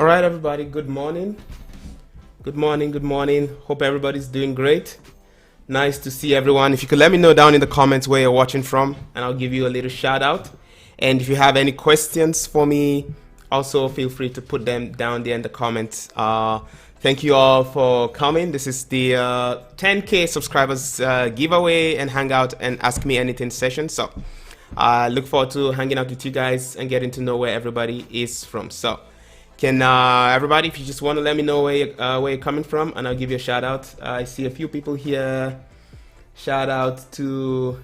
All right, everybody. Good morning. Good morning. Good morning. Hope everybody's doing great. Nice to see everyone. If you could let me know down in the comments where you're watching from, and I'll give you a little shout out. And if you have any questions for me, also feel free to put them down there in the comments. Thank you all for coming. This is the 10K subscribers giveaway and hangout and ask me anything session. So I look forward to hanging out with you guys and getting to know where everybody is from. So can everybody, if you just want to let me know where you're coming from, and I'll give you a shout out. I see a few people here. Shout out to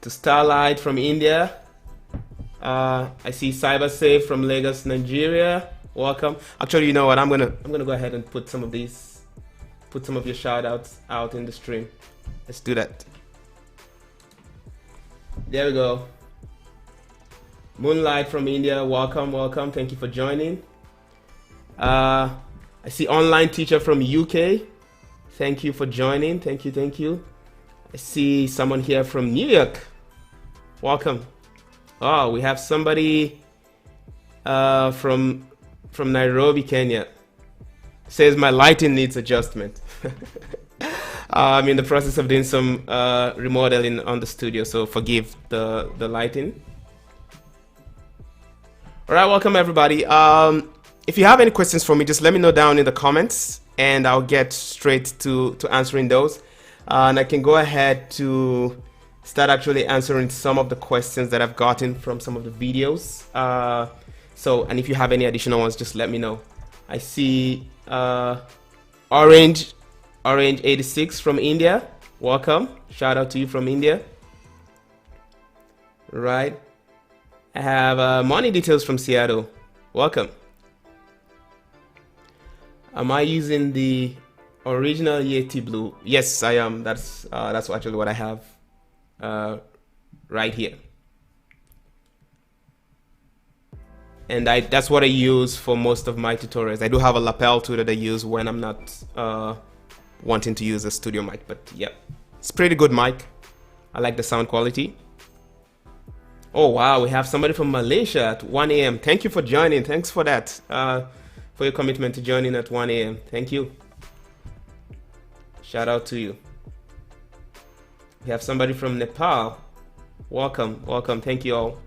Starlight from India. I see CyberSafe from Lagos, Nigeria. Welcome. Actually, you know what? I'm gonna go ahead and put some of your shout outs out in the stream. Let's do that. There we go. Moonlight from India, welcome. Thank you for joining. I see online teacher from UK. Thank you for joining. Thank you. I see someone here from New York. Welcome. Oh, we have somebody from Nairobi, Kenya. Says my lighting needs adjustment. I'm in the process of doing some remodeling on the studio, so forgive the lighting. All right, welcome everybody. If you have any questions for me, just let me know down in the comments and I'll get straight to answering those. And I can go ahead to start actually answering some of the questions that I've gotten from some of the videos. And if you have any additional ones, just let me know. I see Orange 86 from India. Welcome. Shout out to you from India. Right. I have money details from Seattle. Welcome. Am I using the original Yeti Blue? Yes, I am. That's actually what I have right here. And that's what I use for most of my tutorials. I do have a lapel too that I use when I'm not wanting to use a studio mic, but yeah, it's pretty good mic. I like the sound quality. Oh wow, we have somebody from Malaysia at 1 a.m. Thank you for joining. Thanks for that, for your commitment to joining at 1 a.m. Thank you. Shout out to you. We have somebody from Nepal. Welcome. Thank you all.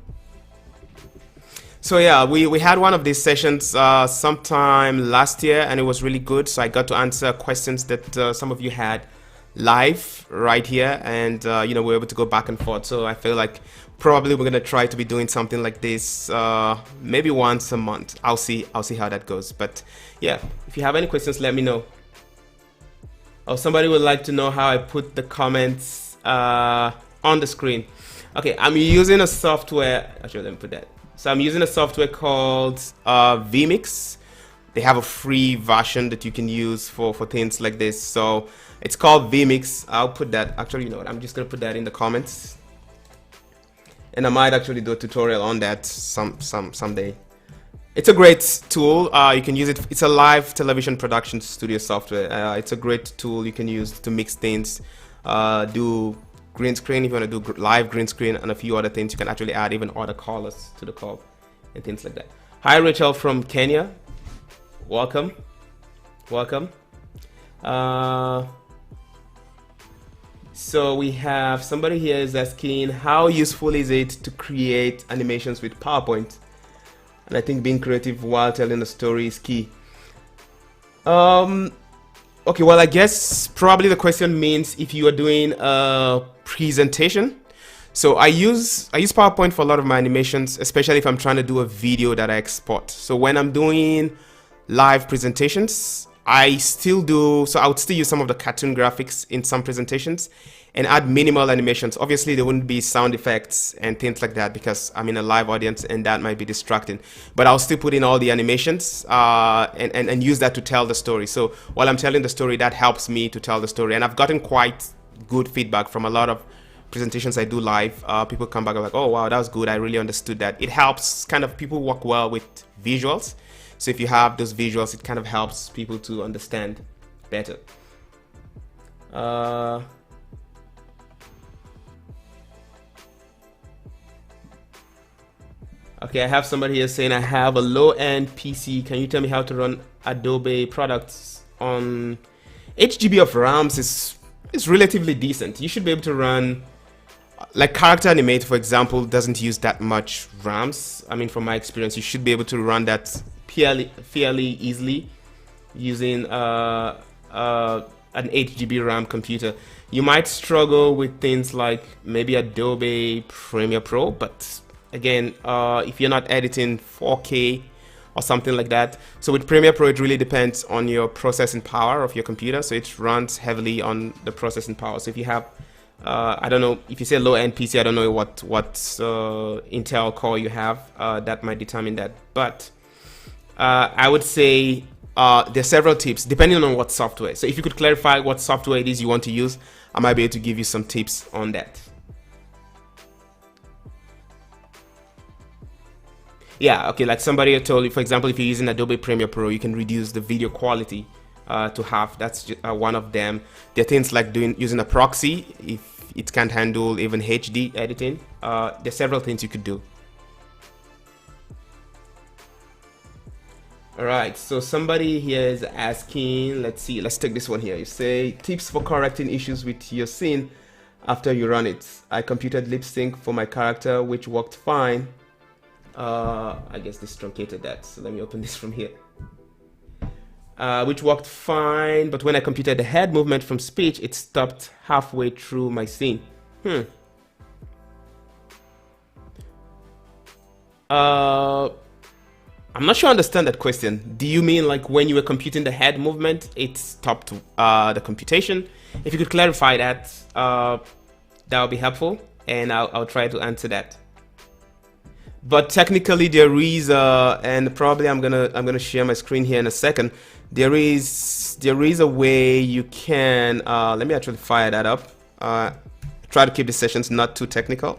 So yeah, we had one of these sessions sometime last year, and it was really good. So I got to answer questions that some of you had live right here, and we were able to go back and forth. So I feel like probably we're gonna try to be doing something like this maybe once a month. I'll see how that goes. But yeah, if you have any questions, let me know. Oh, somebody would like to know how I put the comments on the screen. Okay, I'm using a software. Actually, let me put that. So I'm using a software called vMix. They have a free version that you can use for things like this. So it's called vMix. I'll put that. Actually, you know what? I'm just gonna put that in the comments, and I might actually do a tutorial on that someday. It's a great tool. You can use it. It's a live television production studio software. It's a great tool you can use to mix things, do green screen if you want to do live green screen, and a few other things. You can actually add even other colors to the call and things like that. Hi Rachel from Kenya. Welcome. So we have somebody here is asking, how useful is it to create animations with PowerPoint? And I think being creative while telling a story is key. Okay, well, I guess probably the question means if you are doing a presentation. So I use PowerPoint for a lot of my animations, especially if I'm trying to do a video that I export. So when I'm doing live presentations, I would still use some of the cartoon graphics in some presentations and add minimal animations. Obviously, there wouldn't be sound effects and things like that because I'm in a live audience and that might be distracting. But I'll still put in all the animations and use that to tell the story. So while I'm telling the story, that helps me to tell the story. And I've gotten quite good feedback from a lot of presentations I do live. People come back and like, oh wow, that was good. I really understood that. It helps kind of people work well with visuals. So if you have those visuals, it kind of helps people to understand better. Okay, I have somebody here saying I have a low-end PC. Can you tell me how to run Adobe products on 8 GB of RAMs? Is relatively decent. You should be able to run, like Character Animate, for example, doesn't use that much RAMs. I mean, from my experience, you should be able to run that fairly easily using an 8 GB RAM computer. You might struggle with things like maybe Adobe Premiere Pro, but again, if you're not editing 4K or something like that. So with Premiere Pro, it really depends on your processing power of your computer. So it runs heavily on the processing power. So if you have, I don't know, if you say low-end PC, I don't know what Intel core you have. That might determine that. But I would say there's several tips depending on what software. So if you could clarify what software it is you want to use, I might be able to give you some tips on that. Yeah, okay, like somebody told you, for example, if you're using Adobe Premiere Pro, you can reduce the video quality to half. That's just, one of them. There are things like using a proxy if it can't handle even HD editing. There's several things you could do. All right, so somebody here is asking, let's see, let's take this one here. You say, tips for correcting issues with your scene after you run it. I computed lip sync for my character, which worked fine. I guess this truncated that, so let me open this from here. Which worked fine, but when I computed the head movement from speech, it stopped halfway through my scene. I'm not sure I understand that question. Do you mean like when you were computing the head movement, it stopped the computation? If you could clarify that, that would be helpful, and I'll try to answer that. But technically, there is and probably I'm gonna share my screen here in a second. There is a way you can. Let me actually fire that up. Try to keep the sessions not too technical,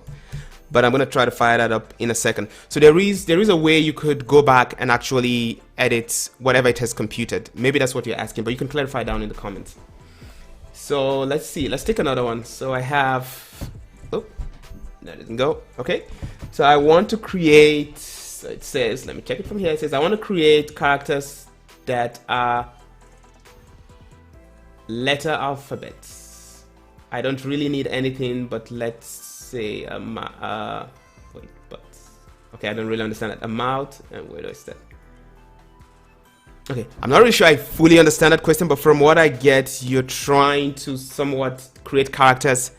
but I'm gonna try to fire that up in a second. So there is a way you could go back and actually edit whatever it has computed. Maybe that's what you're asking, but you can clarify down in the comments. So let's see. Let's take another one. So I have. Oh, that didn't go. Okay. So I want to create. So it says. Let me check it from here. It says I want to create characters that are letter alphabets. I don't really need anything, but let's say wait, but okay, I don't really understand that. A mouth, and where is that? Okay, I'm not really sure I fully understand that question, but from what I get, you're trying to somewhat create characters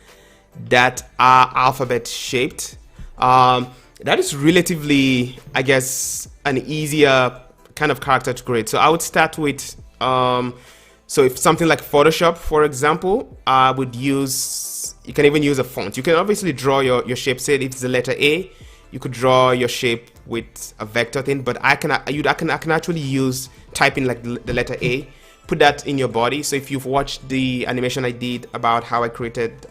that are alphabet shaped. That is relatively, I guess, an easier kind of character to create. So I would start with, so if something like Photoshop, for example, I would use, you can even use a font. You can obviously draw your shape. Say if it's the letter A, you could draw your shape with a vector thing, but I can actually use typing like the letter A, put that in your body. So if you've watched the animation I did about how I created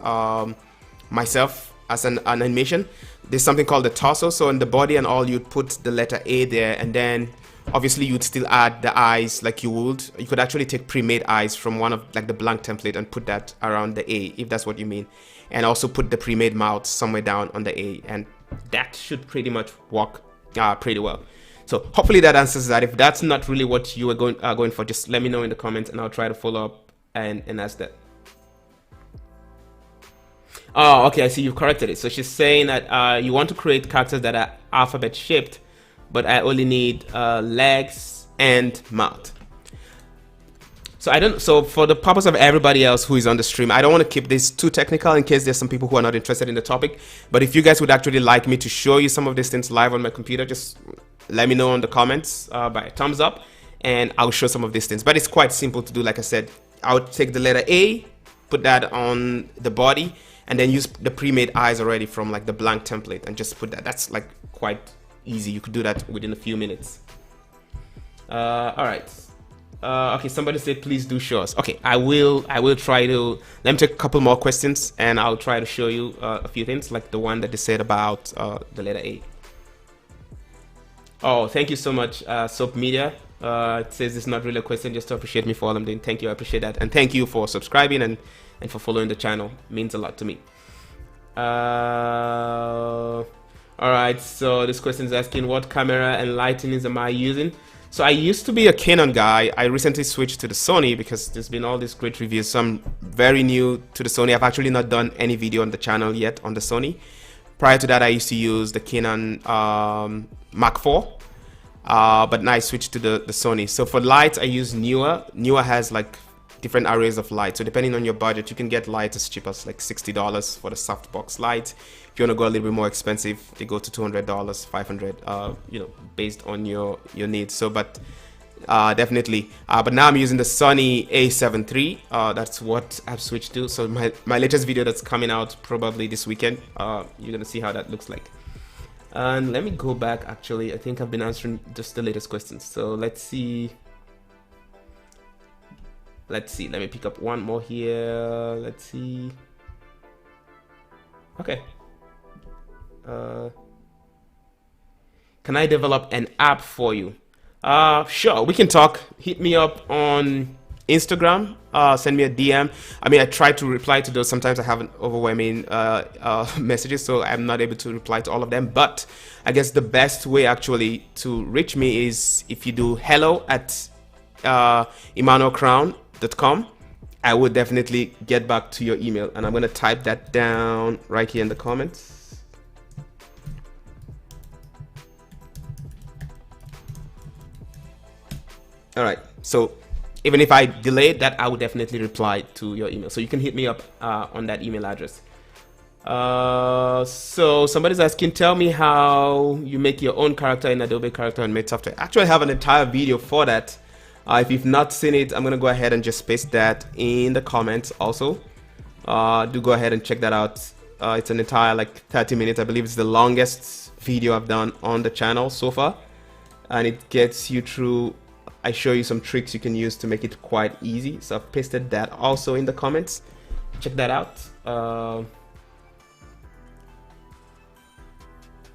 myself as an animation, there's something called the torso. So in the body and all, you'd put the letter A there, and then obviously you'd still add the eyes like you would. You could actually take pre-made eyes from one of like the blank template and put that around the A, if that's what you mean, and also put the pre-made mouth somewhere down on the A, and that should pretty much work pretty well. So hopefully that answers that. If that's not really what you are going for, just let me know in the comments and I'll try to follow up and ask that. Oh, okay, I see you've corrected it. So she's saying that you want to create characters that are alphabet shaped, but I only need legs and mouth. So for the purpose of everybody else who is on the stream, I don't want to keep this too technical in case there's some people who are not interested in the topic. But if you guys would actually like me to show you some of these things live on my computer, just let me know in the comments by a thumbs up, and I'll show some of these things. But it's quite simple to do. Like I said, I would take the letter A, put that on the body, and then use the pre-made eyes already from like the blank template and just put that. That's like quite easy. You could do that within a few minutes. All right. Okay, somebody said please do show us. Okay, I will try to. Let me take a couple more questions and I'll try to show you a few things like the one that they said about the letter A. Oh, thank you so much, Soap Media. It says it's not really a question, just to appreciate me for all I'm doing. Thank you, I appreciate that, and thank you for subscribing and for following the channel. It means a lot to me. All All right, so this question is asking what camera and lightings am I using? So I used to be a Canon guy. I recently switched to the Sony because there's been all these great reviews. So I'm very new to the Sony. I've actually not done any video on the channel yet on the Sony. Prior to that, I used to use the Canon Mark IV, but now I switched to the Sony. So for lights, I use Newer. Newer has like different arrays of light. So depending on your budget, you can get lights as cheap as like $60 for the softbox light. If you want to go a little bit more expensive, they go to $200, $500, you know, based on your needs. So, but definitely. But now I'm using the Sony A7 III. That's what I've switched to. So my latest video that's coming out probably this weekend. You're gonna see how that looks like. And let me go back. Actually, I think I've been answering just the latest questions. So let's see. Let me pick up one more here. Let's see. Okay. Can I develop an app for you? Sure, we can talk. Hit me up on Instagram. Send me a DM. I mean, I try to reply to those. Sometimes I have an overwhelming messages, so I'm not able to reply to all of them. But I guess the best way actually to reach me is if you do hello@emmanuelcrown.com. I would definitely get back to your email, and I'm going to type that down right here in the comments. All right, so even if I delayed that, I would definitely reply to your email. So you can hit me up on that email address. So somebody's asking, tell me how you make your own character in Adobe Character Animate software. Actually, I have an entire video for that. If you've not seen it, I'm going to go ahead and just paste that in the comments also. Do go ahead and check that out. It's an entire like 30 minutes. I believe it's the longest video I've done on the channel so far. And it gets you through. I show you some tricks you can use to make it quite easy. So I've pasted that also in the comments. Check that out.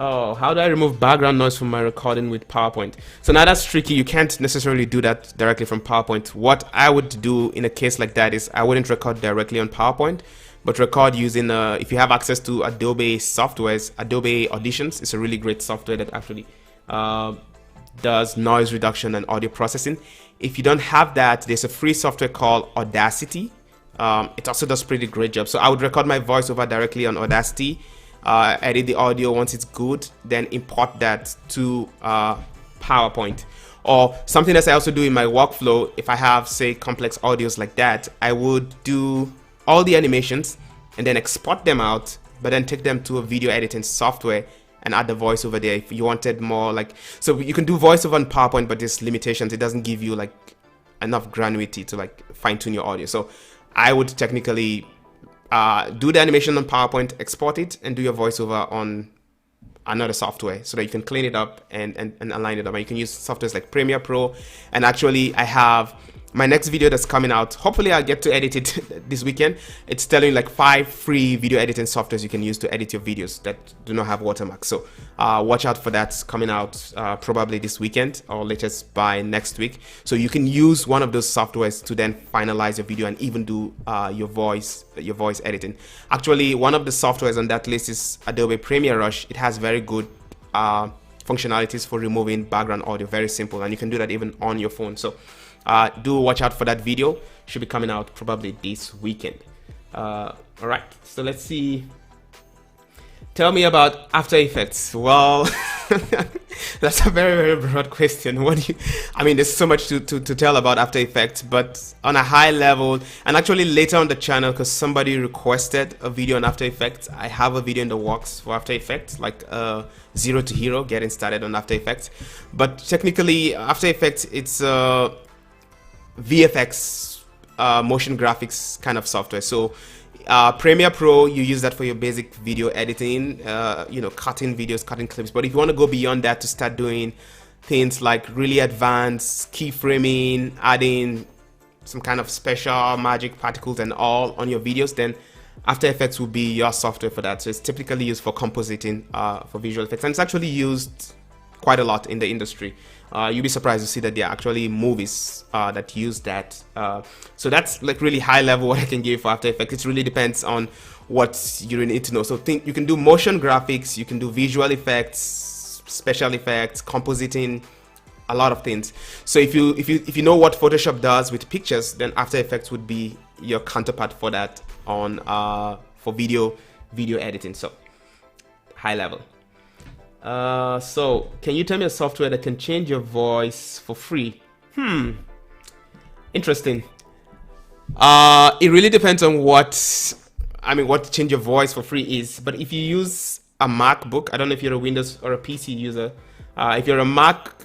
Oh, how do I remove background noise from my recording with PowerPoint? So now that's tricky. You can't necessarily do that directly from PowerPoint. What I would do in a case like that is I wouldn't record directly on PowerPoint, but record using, if you have access to Adobe softwares, Adobe Auditions is a really great software that actually does noise reduction and audio processing. If you don't have that, there's a free software called Audacity. It also does pretty great job. So I would record my voiceover directly on Audacity, edit the audio once it's good, then import that to PowerPoint. Or something that I also do in my workflow, if I have, say, complex audios like that, I would do all the animations and then export them out, but then take them to a video editing software and add the voiceover there if you wanted more. Like, so you can do voiceover on PowerPoint, but there's limitations. It doesn't give you like enough granularity to like fine-tune your audio. So I would technically do the animation on PowerPoint, export it, and do your voiceover on another software so that you can clean it up and align it up. And you can use softwares like Premiere Pro. And actually, I have my next video that's coming out. Hopefully I'll get to edit it this weekend. It's telling like 5 free video editing softwares you can use to edit your videos that do not have watermarks. So watch out for that coming out probably this weekend or latest by next week. So you can use one of those softwares to then finalize your video and even do your voice editing. Actually, one of the softwares on that list is Adobe Premiere Rush. It has very good functionalities for removing background audio. Very simple, and you can do that even on your phone. So do watch out for that video. Should be coming out probably this weekend. All right, so let's see. Tell me about After Effects. Well, that's a very broad question. What do you, I mean, there's so much to tell about After Effects, but on a high level, and actually later on the channel, because somebody requested a video on After Effects, I have a video in the works for After Effects, like zero to hero, getting started on After Effects. But technically, After Effects, it's VFX, motion graphics kind of software. So Premiere Pro, you use that for your basic video editing, you know, cutting videos, cutting clips. But if you want to go beyond that to start doing things like really advanced keyframing, adding some kind of special magic particles and all on your videos, then After Effects will be your software for that. So it's typically used for compositing, for visual effects, and it's actually used quite a lot in the industry. You'll be surprised to see that there are actually movies that use that. So that's like really high level what I can give for After Effects. It really depends on what you really need to know. So think you can do motion graphics, you can do visual effects, special effects, compositing, a lot of things. So if you know what Photoshop does with pictures, then After Effects would be your counterpart for that on for video editing. So high level. So can you tell me a software that can change your voice for free? Interesting. It really depends on what change your voice for free is. But if you use a MacBook, I don't know if you're a Windows or a PC user. If you're a Mac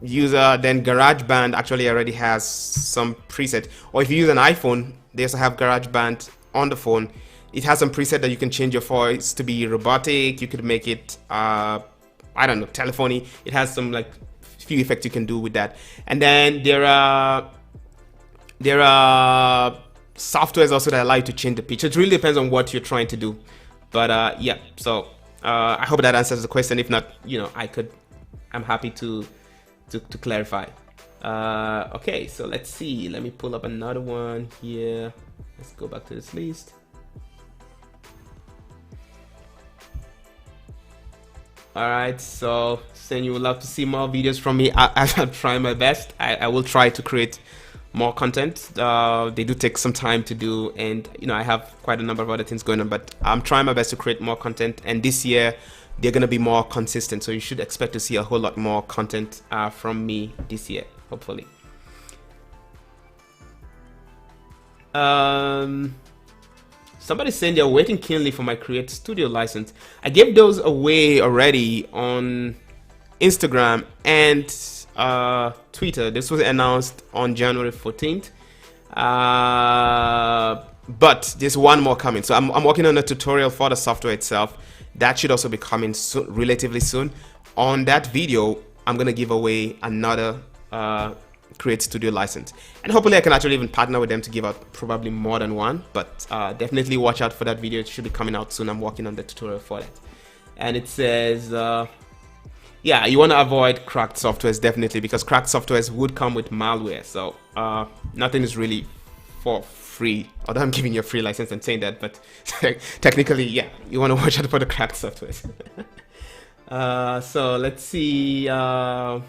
user, then GarageBand actually already has some preset. Or if you use an iPhone, they also have GarageBand on the phone. It has some preset that you can change your voice to be robotic. You could make it, I don't know, telephony. It has some like few effects you can do with that. And then there are softwares also that allow you to change the pitch. It really depends on what you're trying to do. But yeah, so I hope that answers the question. If not, I'm happy to clarify. Okay, so let's see. Let me pull up another one here. Let's go back to this list. All right, so saying you would love to see more videos from me. I'll try my best. I will try to create more content. They do take some time to do, and I have quite a number of other things going on, but I'm trying my best to create more content. And this year they're gonna be more consistent, so you should expect to see a whole lot more content from me this year, hopefully. Somebody's saying they're waiting keenly for my Create Studio license. I gave those away already on Instagram and Twitter. This was announced on January 14th. But there's one more coming. So I'm working on a tutorial for the software itself. That should also be coming soon, relatively soon. On that video, I'm gonna give away another Create Studio license, and hopefully I can actually even partner with them to give out probably more than one. But definitely watch out for that video. It should be coming out soon. I'm working on the tutorial for that. And it says yeah, you want to avoid cracked softwares, definitely, because cracked softwares would come with malware. So nothing is really for free, although I'm giving you a free license and saying that, but technically, yeah, you want to watch out for the cracked softwares. So let's see. All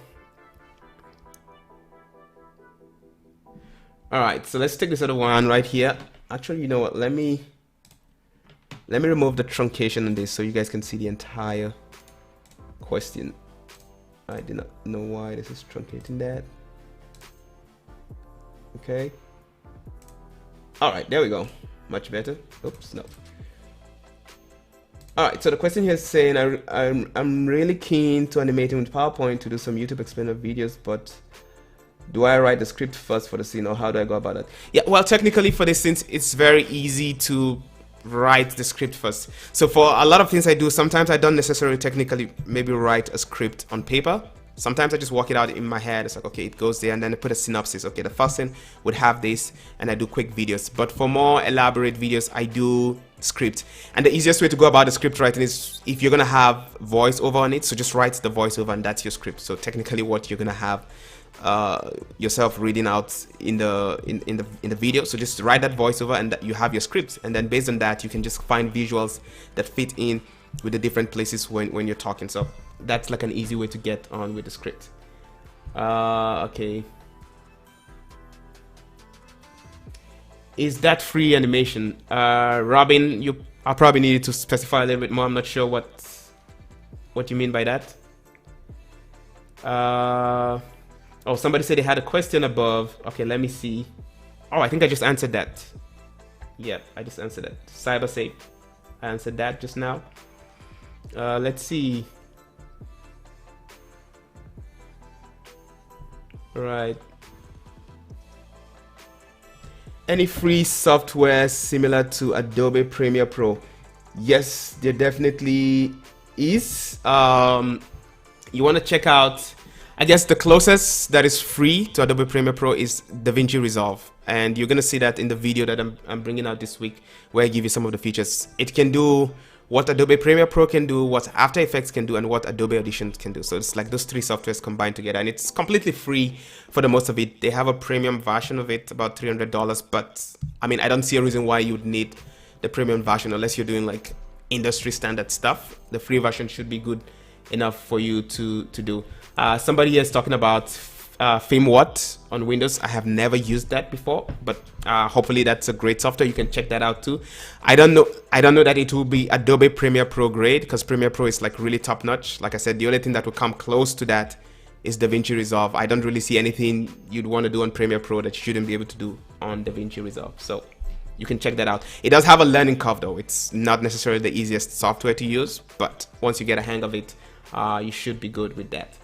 right, so let's take this other one right here. Actually, you know what? Let me remove the truncation on this so you guys can see the entire question. I do not know why this is truncating that. Okay. All right, there we go. Much better. Oops, no. All right, so the question here is saying I'm really keen to animating with PowerPoint to do some YouTube explainer videos, but do I write the script first for the scene, or how do I go about it? Yeah, well, technically for this, since it's very easy to write the script first. So for a lot of things I do, sometimes I don't necessarily technically maybe write a script on paper. Sometimes I just work it out in my head. It's like, okay, it goes there, and then I put a synopsis. Okay, the first thing would have this, and I do quick videos. But for more elaborate videos, I do script. And the easiest way to go about the script writing is if you're gonna have voiceover on it, so just write the voiceover and that's your script. So technically what you're gonna have yourself reading out in the video. So just write that voiceover and you have your script, and then based on that you can just find visuals that fit in with the different places when you're talking. So that's like an easy way to get on with the script. Okay, is that free animation? Robin, I probably needed to specify a little bit more. I'm not sure what you mean by that. Oh, somebody said they had a question above. Okay, let me see. Oh, I think I just answered that. Yeah, I just answered that. CyberSafe. I answered that just now. Let's see. All right. Any free software similar to Adobe Premiere Pro? Yes, there definitely is. You want to check out, I guess the closest that is free to Adobe Premiere Pro is DaVinci Resolve, and you're gonna see that in the video that I'm bringing out this week, where I give you some of the features. It can do what Adobe Premiere Pro can do, what After Effects can do, and what Adobe Audition can do. So it's like those three softwares combined together, and it's completely free for the most of it. They have a premium version of it, about $300, but I mean, I don't see a reason why you'd need the premium version, unless you're doing like industry standard stuff. The free version should be good enough for you to do. Somebody here is talking about FilmWhat on Windows. I have never used that before, but hopefully that's a great software. You can check that out too. I don't know that it will be Adobe Premiere Pro grade, because Premiere Pro is like really top notch. Like I said, the only thing that will come close to that is DaVinci Resolve. I don't really see anything you'd want to do on Premiere Pro that you shouldn't be able to do on DaVinci Resolve. So you can check that out. It does have a learning curve though. It's not necessarily the easiest software to use, but once you get a hang of it, you should be good with that.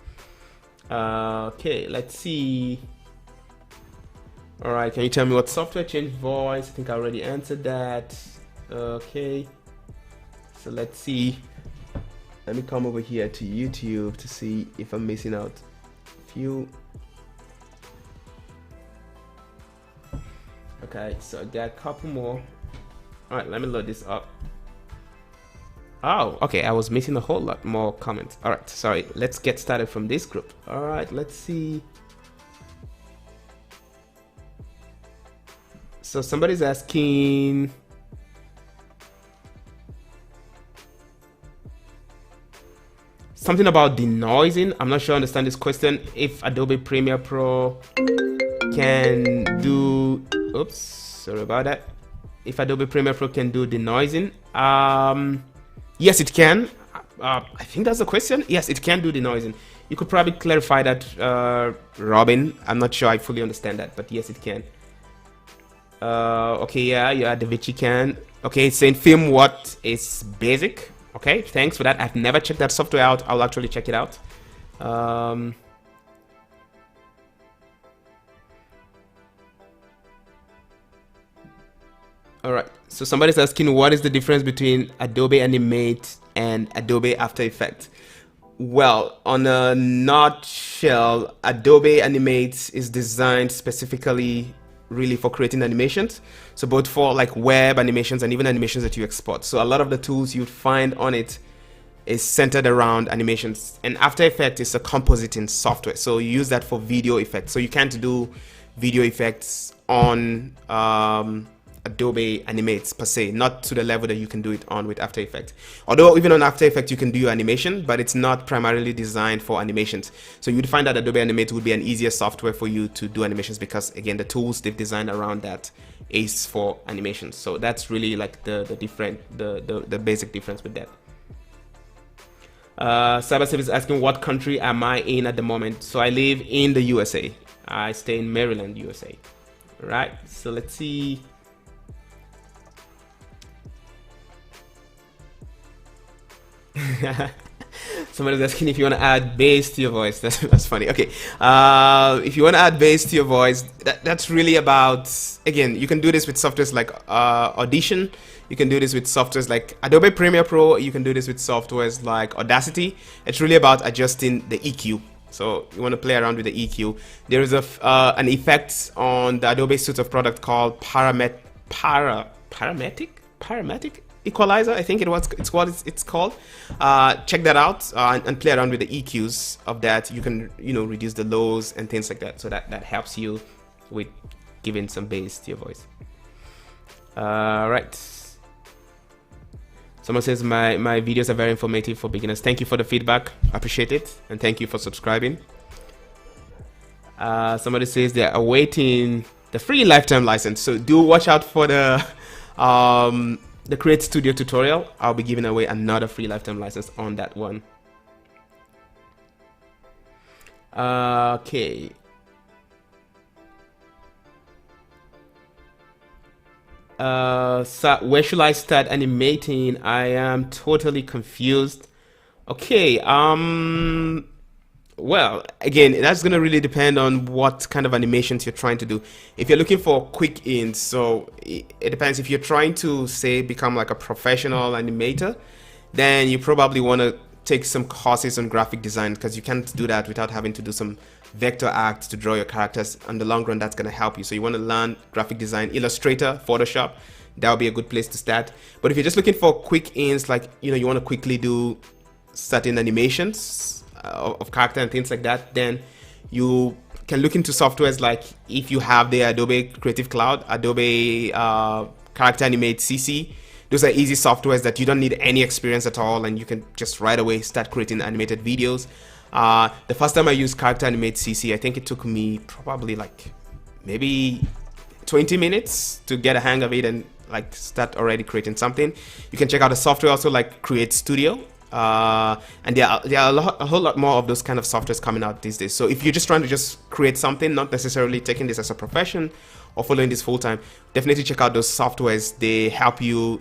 Okay, let's see. All right, can you tell me what software changed voice? I think I already answered that. Okay, so let's see. Let me come over here to YouTube to see if I'm missing out a few. Okay, so I got a couple more. All right, let me load this up. Oh, okay, I was missing a whole lot more comments. All right, sorry, let's get started from this group. All right, let's see. So somebody's asking, something about denoising. I'm not sure I understand this question. If Adobe Premiere Pro can do, oops, sorry about that. If Adobe Premiere Pro can do denoising, yes, it can. I think that's the question. Yes, it can do denoising. You could probably clarify that, Robin. I'm not sure I fully understand that, but yes, it can. Okay, yeah, DaVinci can. Okay, it's saying FilmWhat is basic. Okay, thanks for that. I've never checked that software out. I'll actually check it out. All right, so somebody's asking, what is the difference between Adobe Animate and Adobe After Effects? Well, on a nutshell, Adobe Animate is designed specifically really for creating animations. So both for like web animations and even animations that you export. So a lot of the tools you'd find on it is centered around animations. And After Effects is a compositing software. So you use that for video effects. So you can't do video effects on Adobe Animates per se, not to the level that you can do it on with After Effects. Although even on After Effects you can do animation, but it's not primarily designed for animations. So you'd find that Adobe Animate would be an easier software for you to do animations, because again, the tools they've designed around that is for animations. So that's really like the basic difference with that. Cybersafe is asking, what country am I in at the moment? So I live in the USA. I stay in Maryland, USA. Right, so let's see. Somebody's asking if you want to add bass to your voice. That's funny. Okay, if you want to add bass to your voice, that's really about, again, you can do this with softwares like Audition. You can do this with softwares like Adobe Premiere Pro. You can do this with softwares like Audacity. It's really about adjusting the EQ. So you want to play around with the EQ. There is an effect on the Adobe suite of product called Parametric Equalizer, I think it's called. Check that out and play around with the EQs of that. You can reduce the lows and things like that. So that helps you with giving some bass to your voice. Right. Someone says my videos are very informative for beginners. Thank you for the feedback. I appreciate it, and thank you for subscribing. Somebody says they're awaiting the free lifetime license. So do watch out for the Create Studio tutorial. I'll be giving away another free lifetime license on that one. Okay. So where should I start animating? I am totally confused. Okay. Well, again, that's going to really depend on what kind of animations you're trying to do. If you're looking for quick ins, so it depends. If you're trying to, say, become like a professional animator, then you probably want to take some courses on graphic design, because you can't do that without having to do some vector acts to draw your characters. In the long run, that's going to help you. So you want to learn graphic design, Illustrator, Photoshop. That would be a good place to start. But if you're just looking for quick ins, like, you want to quickly do certain animations of character and things like that, then you can look into softwares like, if you have the Adobe Creative Cloud, Adobe Character Animate CC, Those are easy softwares that you don't need any experience at all, and you can just right away start creating animated videos. The first time I used Character Animate CC, I think it took me probably like maybe 20 minutes to get a hang of it and like start already creating something. You can check out the software also like Create Studio. And there are a whole lot more of those kind of softwares coming out these days. So if you're just trying to just create something, not necessarily taking this as a profession or following this full time, definitely check out those softwares. They help you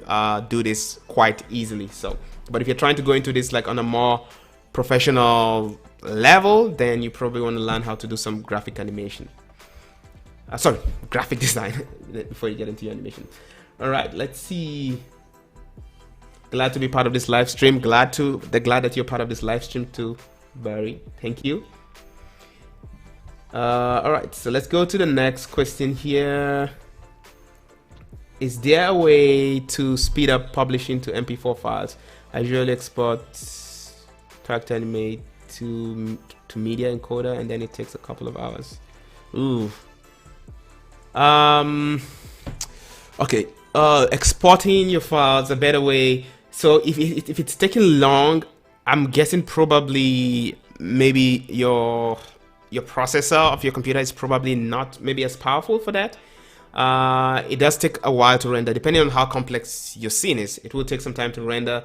do this quite easily. So, but if you're trying to go into this like on a more professional level, then you probably want to learn how to do some graphic animation. Sorry, graphic design before you get into your animation. All right, let's see. Glad to be part of this live stream. Glad that you're part of this live stream too, Barry. Thank you. All right, so let's go to the next question here. Is there a way to speed up publishing to MP4 files? I usually export Character Animate to media encoder, and then it takes a couple of hours. Ooh. Okay. Exporting your files, a better way. So if it's taking long, I'm guessing probably maybe your processor of your computer is probably not maybe as powerful for that. It does take a while to render, depending on how complex your scene is. It will take some time to render.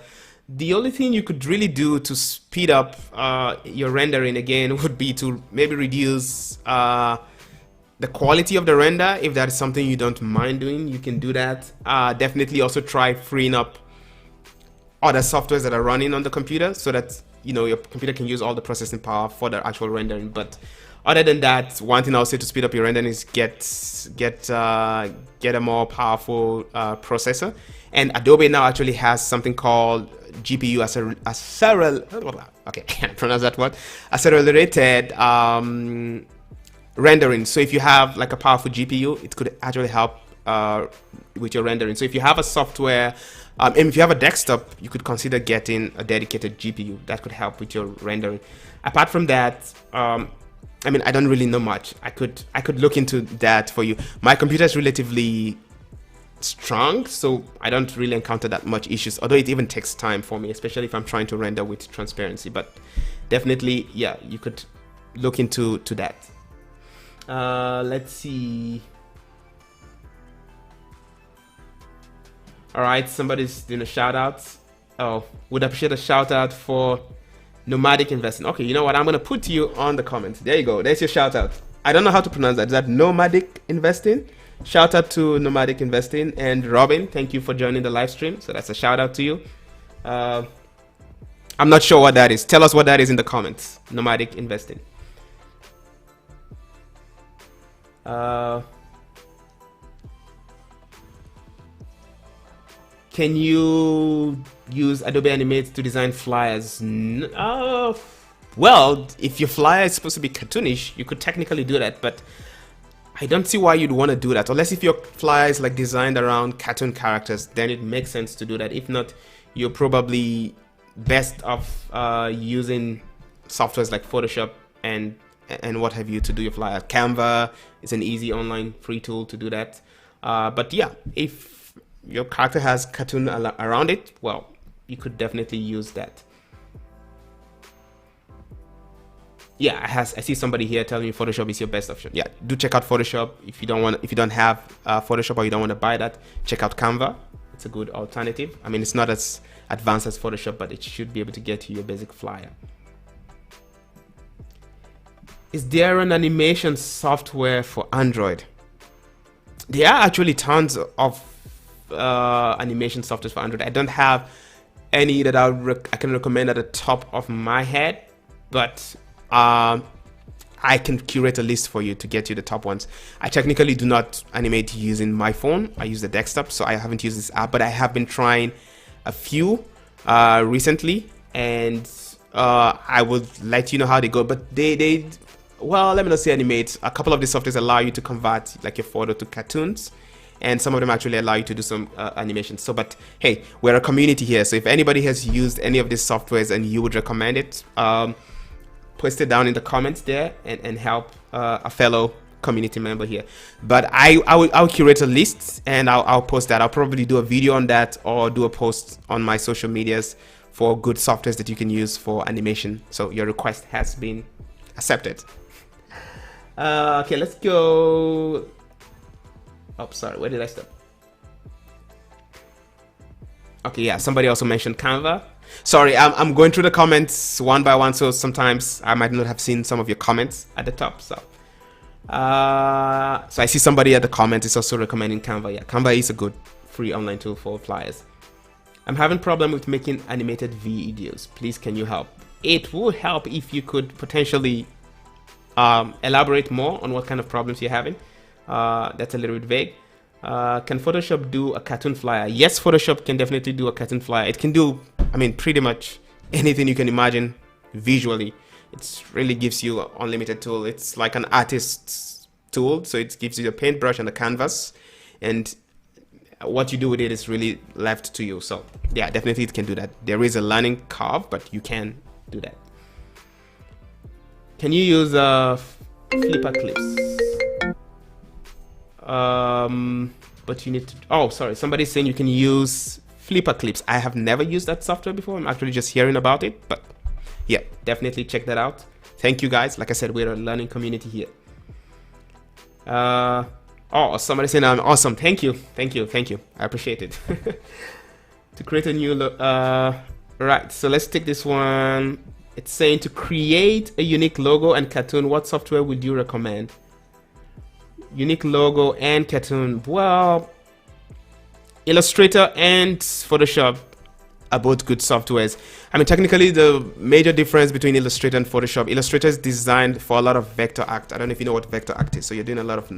The only thing you could really do to speed up your rendering again would be to maybe reduce the quality of the render. If that is something you don't mind doing, you can do that. Definitely also try freeing up other softwares that are running on the computer so that your computer can use all the processing power for the actual rendering. But other than that, one thing I'll say to speed up your rendering is get a more powerful processor. And Adobe now actually has something called GPU accelerated rendering. So if you have like a powerful GPU, it could actually help with your rendering. So if you have a software, and if you have a desktop, you could consider getting a dedicated GPU that could help with your rendering. Apart from that, I mean, I don't really know much. I could look into that for you. My computer is relatively strong, so I don't really encounter that much issues, although it even takes time for me, especially if I'm trying to render with transparency. But definitely, yeah, you could look into that. Let's see. All right, somebody's doing a shout out. Oh, would appreciate a shout out for nomadic investing. Okay, you know what? I'm gonna put you on the comments. There you go. There's your shout out. I don't know how to pronounce that. Is that nomadic investing? Shout out to nomadic investing. And Robin, thank you for joining the live stream. So that's a shout out to you. I'm not sure what that is. Tell us what that is in the comments. Nomadic investing. Can you use Adobe Animate to design flyers? Well, if your flyer is supposed to be cartoonish, you could technically do that, but I don't see why you'd want to do that. Unless if your flyer is like designed around cartoon characters, then it makes sense to do that. If not, you're probably best off using softwares like Photoshop and what have you to do your flyer. Canva is an easy online free tool to do that. But yeah, if your character has cartoon around it, well, you could definitely use that. Yeah, I see somebody here telling me Photoshop is your best option. Yeah, do check out Photoshop. If you don't have Photoshop or you don't want to buy that, check out Canva. It's a good alternative. I mean, it's not as advanced as Photoshop, but it should be able to get you your basic flyer. Is there an animation software for Android? There are actually tons of animation software for Android. I don't have any that I can recommend at the top of my head, but I can curate a list for you to get you the top ones. I technically do not animate using my phone. I use the desktop, so I haven't used this app, but I have been trying a few recently, and I will let you know how they go. But well, let me not say animate. A couple of these softwares allow you to convert like your photo to cartoons, and some of them actually allow you to do some animation. So, but hey, we're a community here, so if anybody has used any of these softwares and you would recommend it, post it down in the comments there and help a fellow community member here. But I'll curate a list and I'll post that. I'll probably do a video on that or do a post on my social medias for good softwares that you can use for animation. So your request has been accepted. Okay, let's go. Oh, sorry, where did I stop? Okay, yeah, somebody also mentioned Canva. Sorry, I'm going through the comments one by one, so sometimes I might not have seen some of your comments at the top. So I see somebody at the comment is also recommending Canva. Yeah, Canva is a good free online tool for flyers. I'm having problem with making animated videos. Please, can you help? It would help if you could potentially elaborate more on what kind of problems you're having. That's a little bit vague. Can Photoshop do a cartoon flyer? Yes, Photoshop can definitely do a cartoon flyer. It can do, I mean, pretty much anything you can imagine visually. It really gives you an unlimited tool. It's like an artist's tool. So it gives you a paintbrush and a canvas, and what you do with it is really left to you. So yeah, definitely it can do that. There is a learning curve, but you can do that. Can you use flipper clips? But you need to, oh, sorry, somebody's saying you can use flipper clips. I have never used that software before. I'm actually just hearing about it, but yeah, definitely check that out. Thank you guys. Like I said, we're a learning community here. Oh, somebody saying I'm awesome. Thank you. I appreciate it. To create a new right, so let's take this one. It's saying to create a unique logo and cartoon, what software would you recommend? Unique logo and cartoon. Well, Illustrator and Photoshop are both good softwares. I mean, technically the major difference between Illustrator and Photoshop, Illustrator is designed for a lot of vector act. I don't know if you know what vector act is. So you're doing a lot of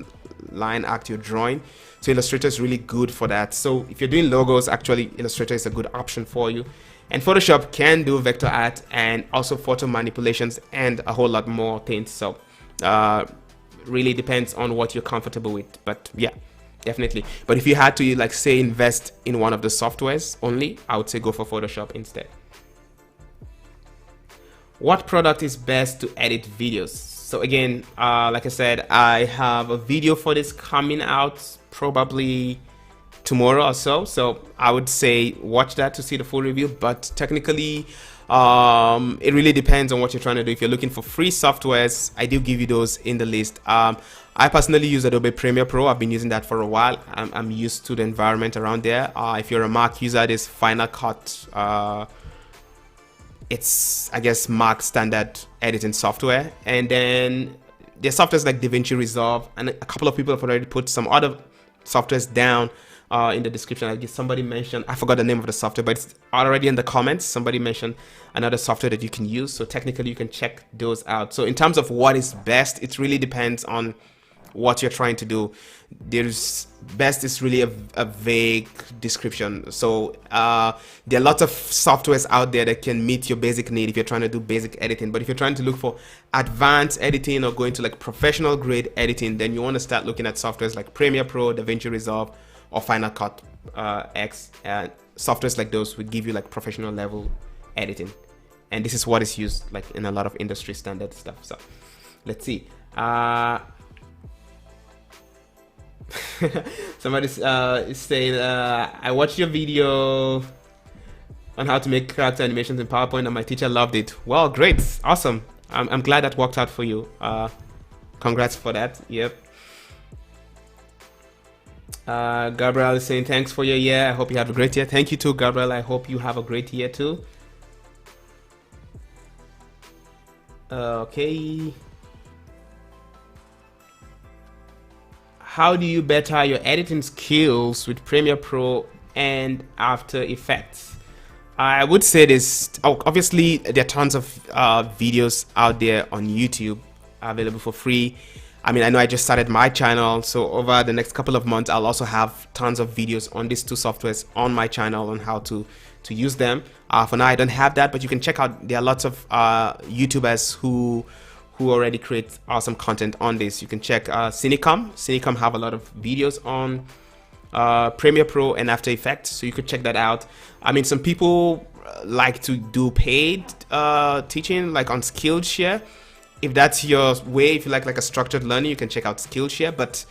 line act, you're drawing. So Illustrator is really good for that. So if you're doing logos, actually Illustrator is a good option for you. And Photoshop can do vector art and also photo manipulations and a whole lot more things. So really depends on what you're comfortable with, but yeah, definitely. But if you had to, like, say, invest in one of the softwares only, I would say go for Photoshop instead. What product is best to edit videos? So again, like I said, I have a video for this coming out probably tomorrow or so, so I would say watch that to see the full review. But technically it really depends on what you're trying to do. If you're looking for free softwares, I do give you those in the list. I personally use Adobe Premiere Pro. I've been using that for a while. I'm used to the environment around there. If you're a Mac user, this Final Cut. It's, I guess, Mac standard editing software. And then there's softwares like DaVinci Resolve, and a couple of people have already put some other softwares down in the description. I guess somebody mentioned, I forgot the name of the software, but it's already in the comments. Somebody mentioned another software that you can use, so technically you can check those out. So in terms of what is best, it really depends on what you're trying to do. There's best is really a vague description. So there are lots of softwares out there that can meet your basic need if you're trying to do basic editing. But if you're trying to look for advanced editing or going to like professional grade editing, then you want to start looking at softwares like Premiere Pro, DaVinci Resolve, or Final Cut X. Softwares like those would give you like professional level editing, and this is what is used like in a lot of industry standard stuff. So let's see. Somebody is saying, I watched your video on how to make character animations in PowerPoint and my teacher loved it. Well, great, awesome. I'm glad that worked out for you. Congrats for that. Yep. Gabriel is saying thanks for your year. I hope you have a great year. Thank you too, Gabriel. I hope you have a great year too. Okay. How do you better your editing skills with Premiere Pro and After Effects? I would say this, obviously there are tons of videos out there on YouTube available for free. I mean, I know I just started my channel, so over the next couple of months, I'll also have tons of videos on these two softwares on my channel on how to use them. For now, I don't have that, but you can check out, there are lots of YouTubers who already create awesome content on this. You can check Cinecom have a lot of videos on Premiere Pro and After Effects, so you could check that out. I mean, some people like to do paid teaching, like on Skillshare. if that's your way, if you like a structured learning, you can check out Skillshare. But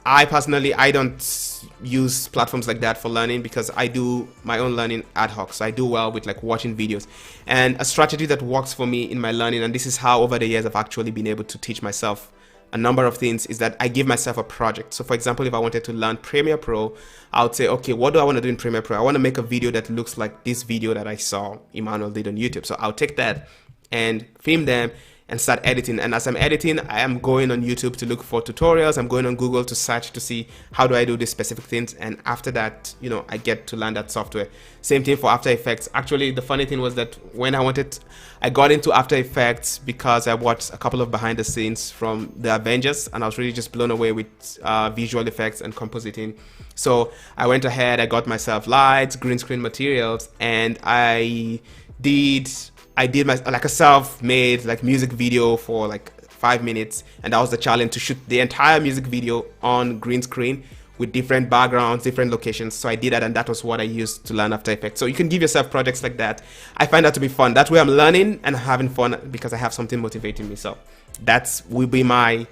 I personally, I don't use platforms like that for learning because I do my own learning ad hoc. So I do well with like watching videos. And a strategy that works for me in my learning, and this is how over the years I've actually been able to teach myself a number of things, is that I give myself a project. So for example, if I wanted to learn Premiere Pro, I would say, okay, what do I want to do in Premiere Pro? I want to make a video that looks like this video that I saw Emmanuel did on YouTube. So I'll take that and film them and start editing. And as I'm editing, I am going on YouTube to look for tutorials. I'm going on Google to search to see how do I do these specific things. And after that, you know, I get to learn that software. Same thing for After Effects. Actually, the funny thing was that when I got into After Effects because I watched a couple of behind the scenes from the Avengers, and I was really just blown away with visual effects and compositing. So I went ahead, I got myself lights, green screen materials, and I did like a self-made like music video for like 5 minutes, and that was the challenge, to shoot the entire music video on green screen with different backgrounds, different locations. So I did that, and that was what I used to learn After Effects. So you can give yourself projects like that. I find that to be fun. That way I'm learning and having fun because I have something motivating me. So that will be my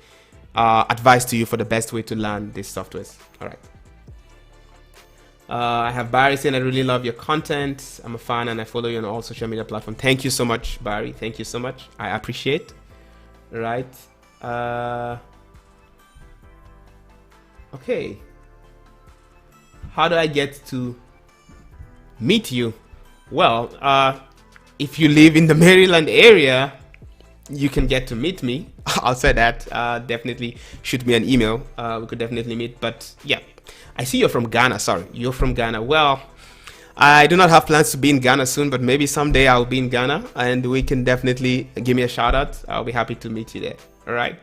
advice to you for the best way to learn these softwares. All right. I have Barry saying, I really love your content. I'm a fan and I follow you on all social media platforms. Thank you so much, Barry. Thank you so much. I appreciate. Right. Okay. How do I get to meet you? Well, if you live in the Maryland area, you can get to meet me. I'll say that. Definitely shoot me an email. We could definitely meet. But yeah, I see you're from Ghana. Sorry, you're from Ghana. Well, I do not have plans to be in Ghana soon, but maybe someday I'll be in Ghana and we can definitely give me a shout out. I'll be happy to meet you there. All right.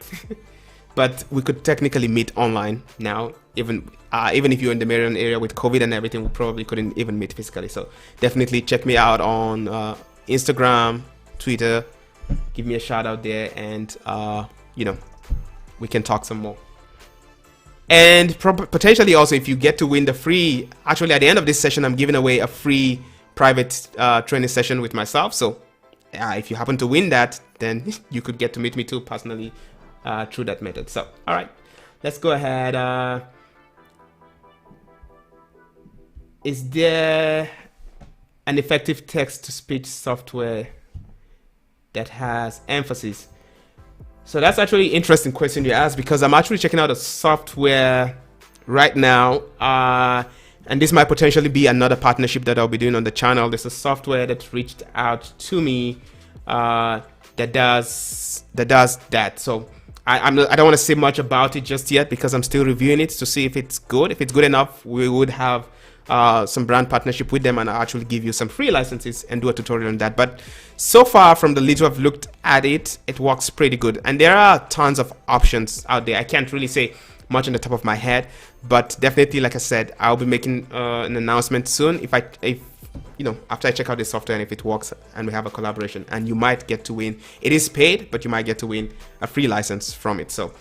But we could technically meet online now. Even if you're in the Maryland area with COVID and everything, we probably couldn't even meet physically. So definitely check me out on Instagram, Twitter. Give me a shout out there, and you know, we can talk some more. And potentially also, if you get to win the free, actually at the end of this session, I'm giving away a free private training session with myself. So if you happen to win that, then you could get to meet me too personally through that method. So all right, let's go ahead. Is there an effective text-to-speech software that has emphasis? So that's actually an interesting question you asked, because I'm actually checking out a software right now, and this might potentially be another partnership that I'll be doing on the channel. There's a software that reached out to me that does that. So I don't want to say much about it just yet because I'm still reviewing it to see if it's good. If it's good enough, we would have some brand partnership with them, and I'll actually give you some free licenses and do a tutorial on that. But so far, from the little I've looked at it, it works pretty good, and there are tons of options out there. I can't really say much on the top of my head, but definitely, like I said, I'll be making an announcement soon if you know, after I check out the software and if it works and we have a collaboration, and you might get to win. It is paid, but you might get to win a free license from it. So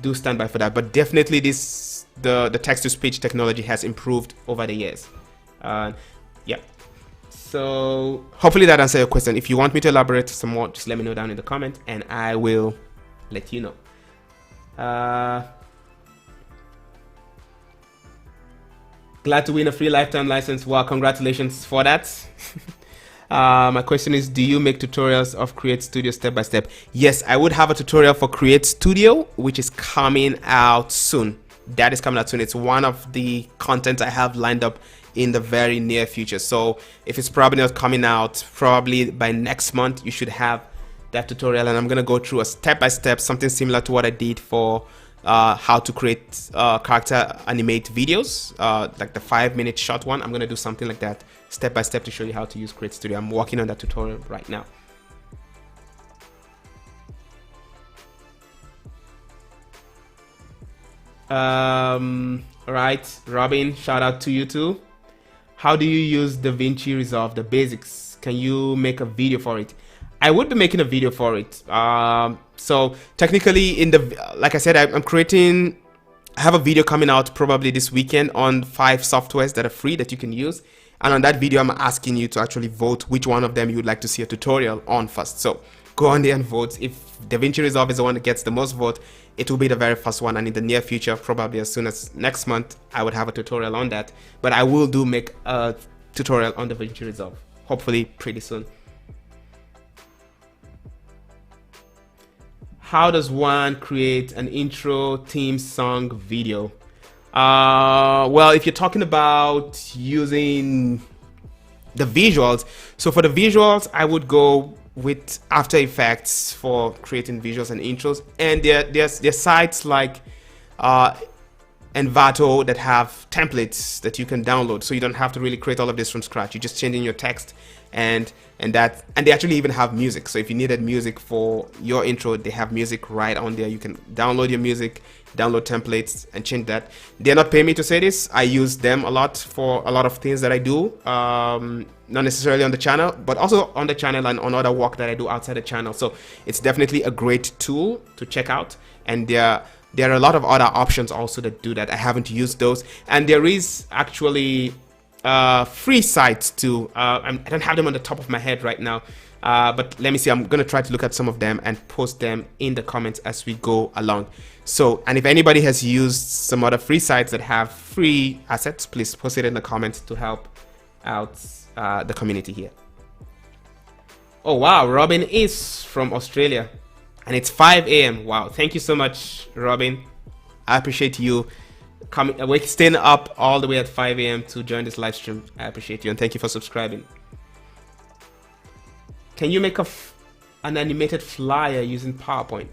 do stand by for that. But definitely the text-to-speech technology has improved over the years. Yeah. So hopefully that answers your question. If you want me to elaborate some more, just let me know down in the comment and I will let you know. Glad to win a free lifetime license. Wow, congratulations for that. My question is, do you make tutorials of Create Studio step by step? Yes, I would have a tutorial for Create Studio, which is coming out soon. That is coming out soon. It's one of the content I have lined up in the very near future. So if it's probably not coming out, probably by next month, you should have that tutorial. And I'm going to go through a step by step, something similar to what I did for how to create character animate videos, like the 5-minute short one. I'm going to do something like that step by step to show you how to use Create Studio. I'm working on that tutorial right now. All right, Robin, shout out to you too. How do you use DaVinci Resolve, the basics? Can you make a video for it? I would be making a video for it. So technically, like I said, I have a video coming out probably this weekend on 5 softwares that are free that you can use. And on that video, I'm asking you to actually vote which one of them you would like to see a tutorial on first. So go on there and vote. If DaVinci Resolve is the one that gets the most vote, it will be the very first one, and in the near future, probably as soon as next month, I would have a tutorial on that. But I will make a tutorial on DaVinci Resolve, hopefully pretty soon. How does one create an intro theme song video? Well, if you're talking about using the visuals, so for the visuals, I would go with After Effects for creating visuals and intros, and there's sites like Envato that have templates that you can download, so you don't have to really create all of this from scratch. You just change in your text, and they actually even have music. So if you needed music for your intro, they have music right on there. You can download your music, download templates, and change that. They're not paying me to say this. I use them a lot for a lot of things that I do, not necessarily on the channel, but also on the channel and on other work that I do outside the channel. So it's definitely a great tool to check out, and there are a lot of other options also that do that. I haven't used those, and there is actually free sites too. I don't have them on the top of my head right now, but let me see. I'm gonna try to look at some of them and post them in the comments as we go along. So, and if anybody has used some other free sites that have free assets, please post it in the comments to help out the community here. Oh wow, Robin is from Australia, and it's 5 a.m. Wow, thank you so much, Robin. I appreciate you staying up all the way at 5 a.m. to join this live stream. I appreciate you, and thank you for subscribing. Can you make an animated flyer using PowerPoint?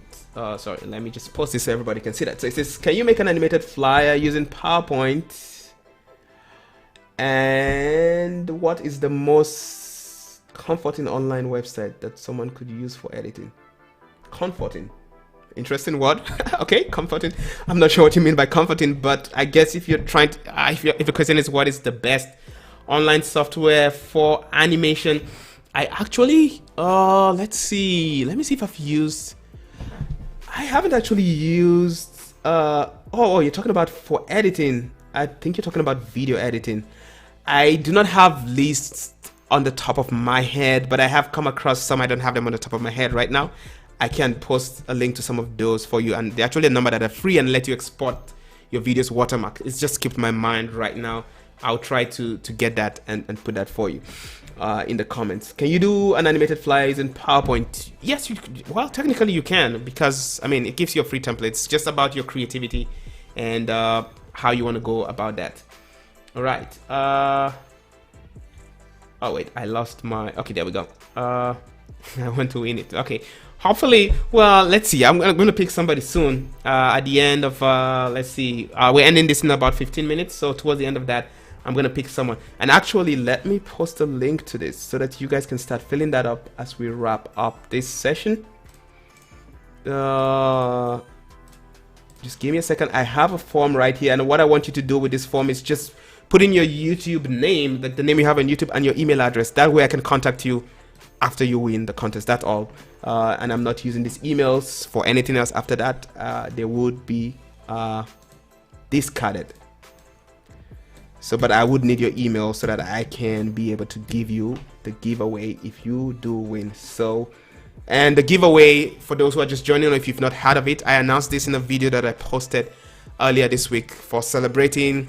Sorry, let me just post this so everybody can see that. So it says, can you make an animated flyer using PowerPoint? And what is the most comforting online website that someone could use for editing? Comforting. Interesting word. Okay, comforting. I'm not sure what you mean by comforting, but I guess if you're trying to, if the question is what is the best online software for animation, I actually, let's see. Let me see if I've used. I haven't actually used. Oh, you're talking about for editing. I think you're talking about video editing. I do not have lists on the top of my head, but I have come across some. I don't have them on the top of my head right now. I can post a link to some of those for you, and they're actually a number that are free and let you export your videos watermark. It's just skipped my mind right now. I'll try to get that and put that for you in the comments. Can you do an animated flyer using PowerPoint? Yes, well, technically you can, because I mean it gives you a free template. It's just about your creativity and how you want to go about that. All right. Oh wait, I lost my. Okay, there we go. I want to win it. Okay. Hopefully, well, let's see. I'm going to pick somebody soon. At the end of, let's see. We're ending this in about 15 minutes. So towards the end of that, I'm going to pick someone. And actually, let me post a link to this so that you guys can start filling that up as we wrap up this session. Just give me a second. I have a form right here. And what I want you to do with this form is just put in your YouTube name, like the name you have on YouTube, and your email address. That way I can contact you after you win the contest. That's all. And I'm not using these emails for anything else after that. They would be discarded. So, but I would need your email so that I can be able to give you the giveaway if you do win. So, and the giveaway, for those who are just joining, or if you've not heard of it, I announced this in a video that I posted earlier this week for celebrating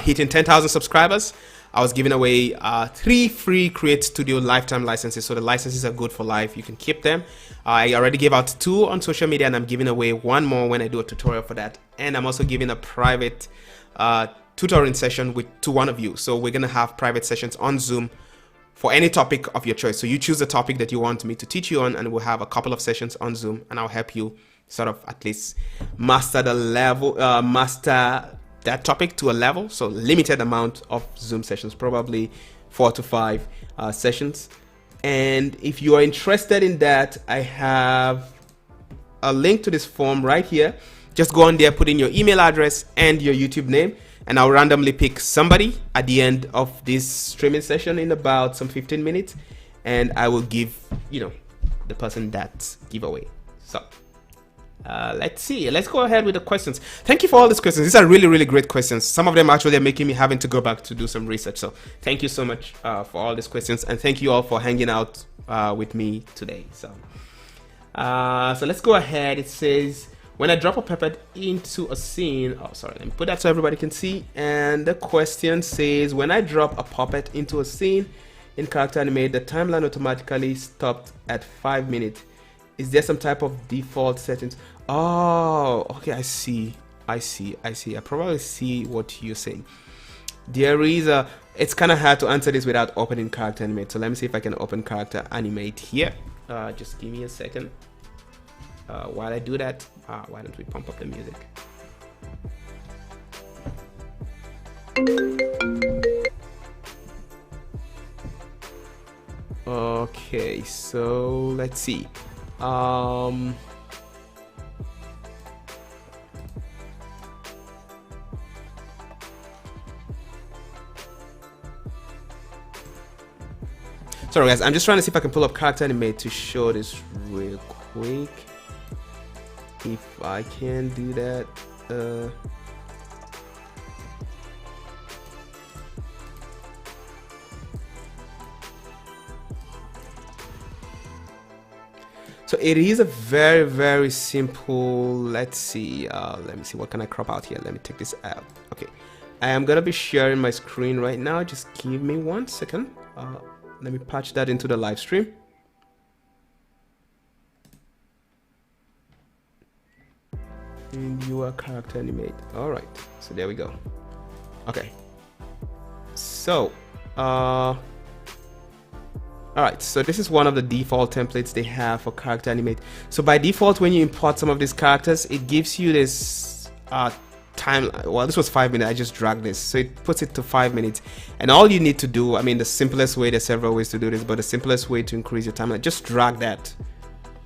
hitting 10,000 subscribers. I was giving away 3 free Create Studio lifetime licenses. So the licenses are good for life. You can keep them. I already gave out 2 on social media, and I'm giving away 1 more when I do a tutorial for that. And I'm also giving a private tutoring session to one of you. So we're going to have private sessions on Zoom for any topic of your choice. So you choose the topic that you want me to teach you on, and we'll have a couple of sessions on Zoom, and I'll help you sort of at least master the level, master that topic to a level. So limited amount of Zoom sessions, probably 4 to 5 sessions. And if you are interested in that, I have a link to this form right here. Just go on there, put in your email address and your YouTube name, and I'll randomly pick somebody at the end of this streaming session in about some 15 minutes, and I will give, you know, the person that giveaway. So Let's see. Let's go ahead with the questions. Thank you for all these questions. These are really, really great questions. Some of them actually are making me having to go back to do some research. So thank you so much for all these questions, and thank you all for hanging out with me today. So let's go ahead. It says, when I drop a puppet into a scene, oh sorry, let me put that so everybody can see. And the question says, when I drop a puppet into a scene in Character Animate, the timeline automatically stopped at 5 minutes. Is there some type of default settings? Oh, okay, I see. I probably see what you're saying. There is a, it's kind of hard to answer this without opening Character Animate. So let me see if I can open Character Animate here. Just give me a second. While I do that, why don't we pump up the music? Okay, so let's see. Sorry guys, I'm just trying to see if I can pull up Character Animate to show this real quick. If I can do that, so it is a very, very simple, let's see, let me see, what can I crop out here? Let me take this out. Okay, I am gonna be sharing my screen right now. Just give me 1 second. Let me patch that into the live stream. And you are Character Animate. All right, so there we go. Okay, so all right, so this is one of the default templates they have for Character Animate. So by default, when you import some of these characters, it gives you this time. Well, this was 5 minutes. I just dragged this, so it puts it to 5 minutes. And all you need to do, I mean, the simplest way, there's several ways to do this, but the simplest way to increase your timeline, just drag that,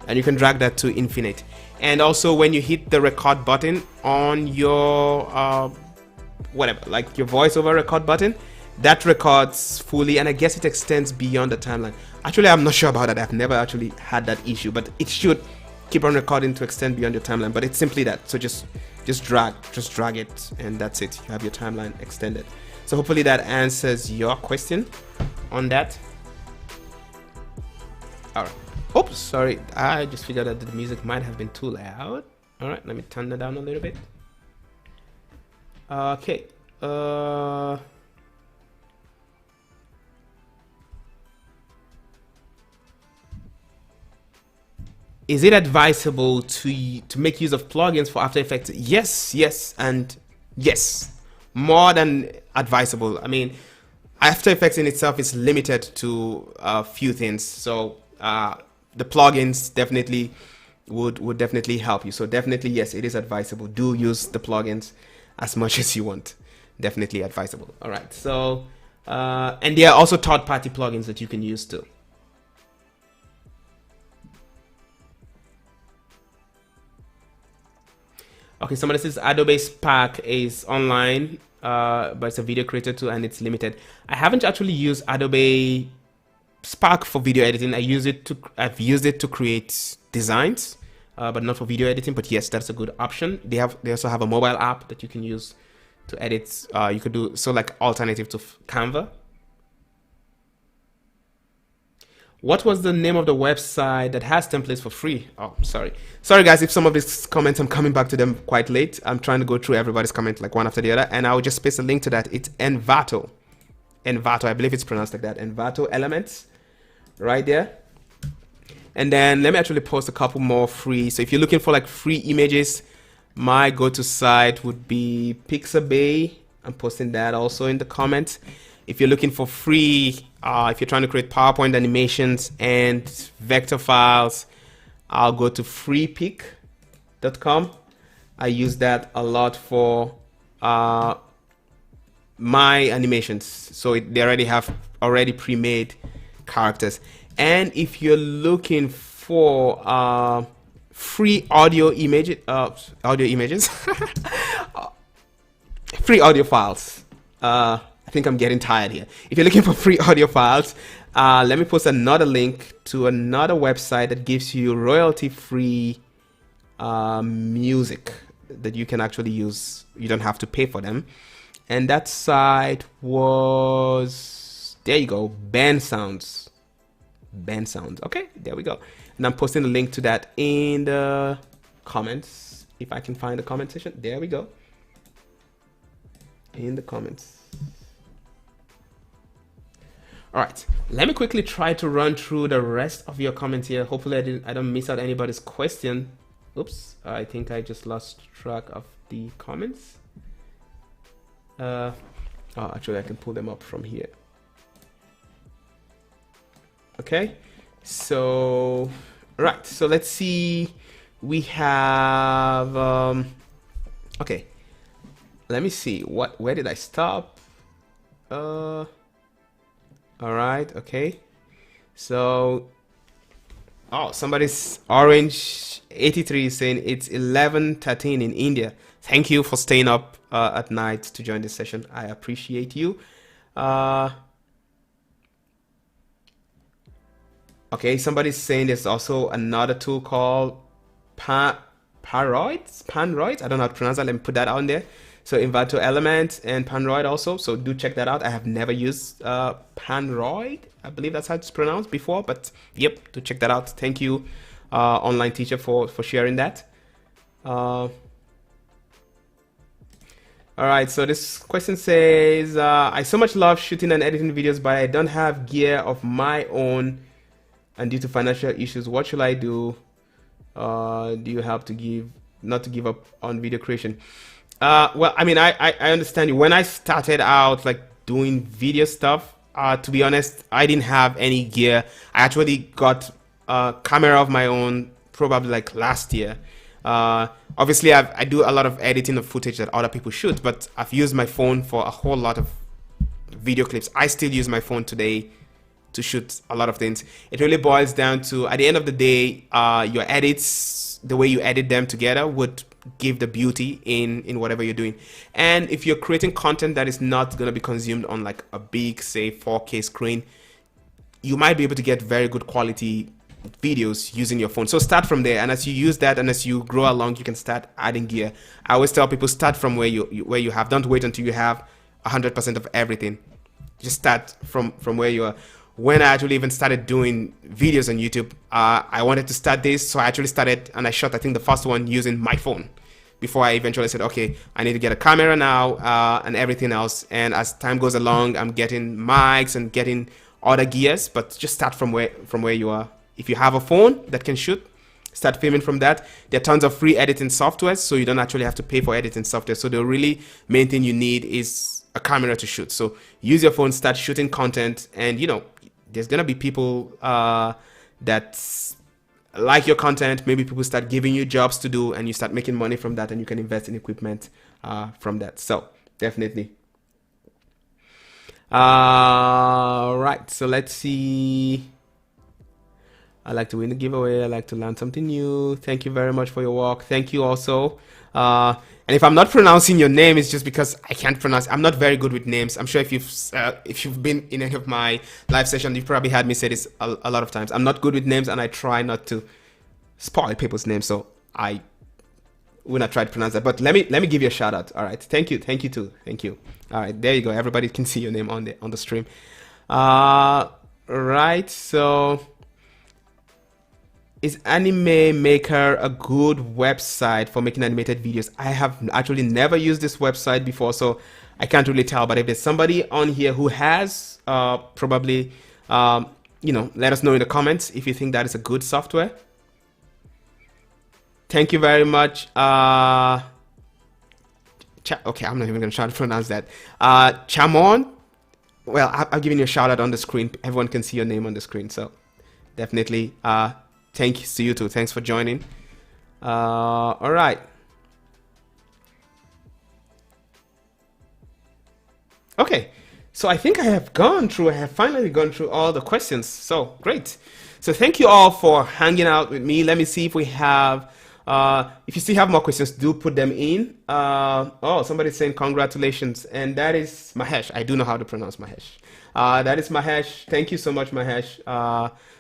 and you can drag that to infinite. And also, when you hit the record button on your whatever, like your voiceover record button, that records fully, and I guess it extends beyond the timeline. Actually, I'm not sure about that. I've never actually had that issue, but it should keep on recording to extend beyond your timeline. But it's simply that. So just drag it, and that's it. You have your timeline extended. So hopefully that answers your question on that. All right. Oops, sorry. I just figured out that the music might have been too loud. All right, let me turn that down a little bit. Okay. Is it advisable to make use of plugins for After Effects? Yes, and yes. More than advisable. I mean, After Effects in itself is limited to a few things. So the plugins definitely would definitely help you. So definitely, yes, it is advisable. Do use the plugins as much as you want. Definitely advisable. All right. So and there are also third-party plugins that you can use too. Okay, somebody says Adobe Spark is online, but it's a video creator too, and it's limited. I haven't actually used Adobe Spark for video editing. I've used it to create designs, but not for video editing. But yes, that's a good option. They also have a mobile app that you can use to edit. You could do so, like alternative to Canva. What was the name of the website that has templates for free? Oh, sorry guys, if some of these comments I'm coming back to them quite late. I'm trying to go through everybody's comment like one after the other, and I'll just paste a link to that. It's Envato, I believe it's pronounced like that. Envato Elements, right there. And then let me actually post a couple more free. So if you're looking for like free images, my go-to site would be Pixabay. I'm posting that also in the comments. If you're looking for free, if you're trying to create PowerPoint animations and vector files, I'll go to freepik.com. I use that a lot for my animations. So they already have pre-made characters. And if you're looking for free audio images, free audio files. I think I'm getting tired here. If you're looking for free audio files, let me post another link to another website that gives you royalty-free music that you can actually use. You don't have to pay for them. And that site was, there you go, band sounds. Band sounds. Okay, there we go. And I'm posting the link to that in the comments. If I can find the comment section, there we go. In the comments. All right, let me quickly try to run through the rest of your comments here. Hopefully I don't miss out anybody's question. Oops, I think I just lost track of the comments. Oh, actually I can pull them up from here. Okay, so, right, so let's see. We have, okay, let me see, where did I stop? All right, okay. So, oh, somebody's Orange 83 is saying it's 11:13 in India. Thank you for staying up at night to join this session. I appreciate you. Okay, somebody's saying there's also another tool called Panroids. I don't know how to pronounce that. Let me put that on there. So Invato Element and Panroid also. So do check that out. I have never used Panroid. I believe that's how it's pronounced before. But yep, do check that out. Thank you, online teacher, for sharing that. All right. So this question says, I so much love shooting and editing videos, but I don't have gear of my own, and due to financial issues, what should I do? Do you help to not to give up on video creation? Well, I mean, I understand you. When I started out like doing video stuff, to be honest, I didn't have any gear. I actually got a camera of my own probably like last year. Obviously, I do a lot of editing of footage that other people shoot, but I've used my phone for a whole lot of video clips. I still use my phone today to shoot a lot of things. It really boils down to, at the end of the day, your edits, the way you edit them together would give the beauty in whatever you're doing. And if you're creating content that is not going to be consumed on like a big, say 4K screen, you might be able to get very good quality videos using your phone. So start from there, and as you use that and as you grow along, you can start adding gear. I always tell people, start from where you have. Don't wait until you have 100% of everything. Just start from where you are. When I actually even started doing videos on YouTube, I wanted to start this, so I actually started and I shot, I think, the first one using my phone before I eventually said, okay, I need to get a camera now and everything else. And as time goes along, I'm getting mics and getting other gears, but just start from where you are. If you have a phone that can shoot, start filming from that. There are tons of free editing software, so you don't actually have to pay for editing software. So the really main thing you need is a camera to shoot. So use your phone, start shooting content, and you know, there's gonna be people that like your content. Maybe people start giving you jobs to do, and you start making money from that, and you can invest in equipment from that. So definitely. Right. So let's see. I like to win the giveaway. I like to learn something new. Thank you very much for your work. Thank you also. And if I'm not pronouncing your name, it's just because I can't pronounce. I'm not very good with names. I'm sure if you've been in any of my live sessions, you've probably had me say this a lot of times. I'm not good with names, and I try not to spoil people's names. So I will not try to pronounce that. But let me give you a shout out. All right. Thank you too. Thank you. All right. There you go. Everybody can see your name on the stream. Right. So, is Anime Maker a good website for making animated videos? I have actually never used this website before, so I can't really tell. But if there's somebody on here who has, probably, let us know in the comments if you think that is a good software. Thank you very much. Okay, I'm not even going to try to pronounce that. Chamon. Well, I'm giving you a shout out on the screen. Everyone can see your name on the screen, so definitely. Thanks to you too. Thanks for joining. All right. Okay. So I think I have finally gone through all the questions. So great. So thank you all for hanging out with me. Let me see if we have, if you still have more questions, do put them in. Oh, somebody's saying congratulations. And that is Mahesh. I do know how to pronounce Mahesh. That is Mahesh. Thank you so much, Mahesh,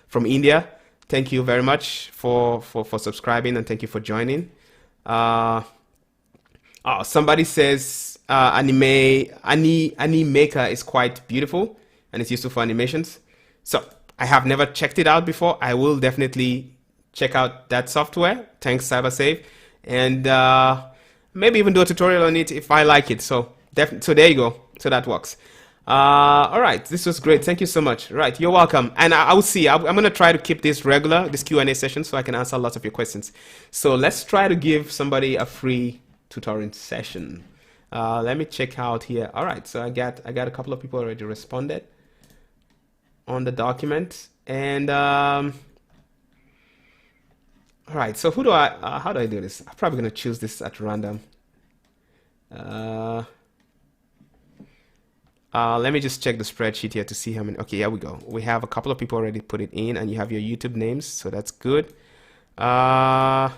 from India. thank you very much for subscribing, and thank you for joining. Somebody says anime maker is quite beautiful and it's useful for animations. So I have never checked it out before. I will definitely check out that software. Thanks, CyberSafe, and maybe even do a tutorial on it if I like it. So there you go. So that works. All right, this was great. Thank you so much. Right, you're welcome. And I will see. I'm going to try to keep this regular, this Q&A session, so I can answer lots of your questions. So let's try to give somebody a free tutoring session. Let me check out here. All right, so I got a couple of people already responded on the document, and all right. So how do I do this? I'm probably gonna choose this at random. Let me just check the spreadsheet here to see how many. Okay, here we go. We have a couple of people already put it in, and you have your YouTube names, so that's good. So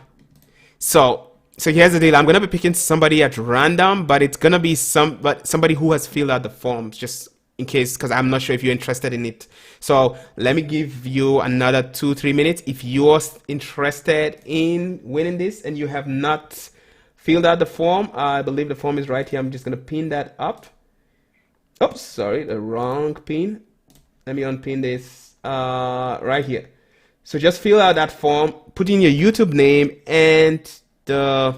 here's the deal. I'm gonna be picking somebody at random, but it's gonna be somebody who has filled out the forms, just in case, because I'm not sure if you're interested in it. So let me give you another 2-3 minutes. If you're interested in winning this and you have not filled out the form, I believe the form is right here. I'm just gonna pin that up. Oops, sorry, the wrong pin. Let me unpin this right here. So just fill out that form, put in your YouTube name and the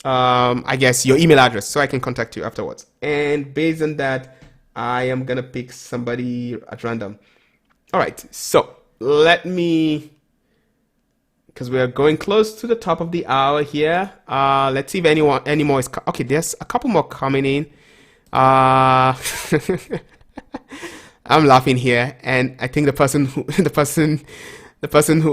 I guess your email address so I can contact you afterwards. And based on that, I am gonna pick somebody at random. All right, so let me, because we are going close to the top of the hour here. Let's see if any more is okay. There's a couple more coming in. I'm laughing here, and I think the person who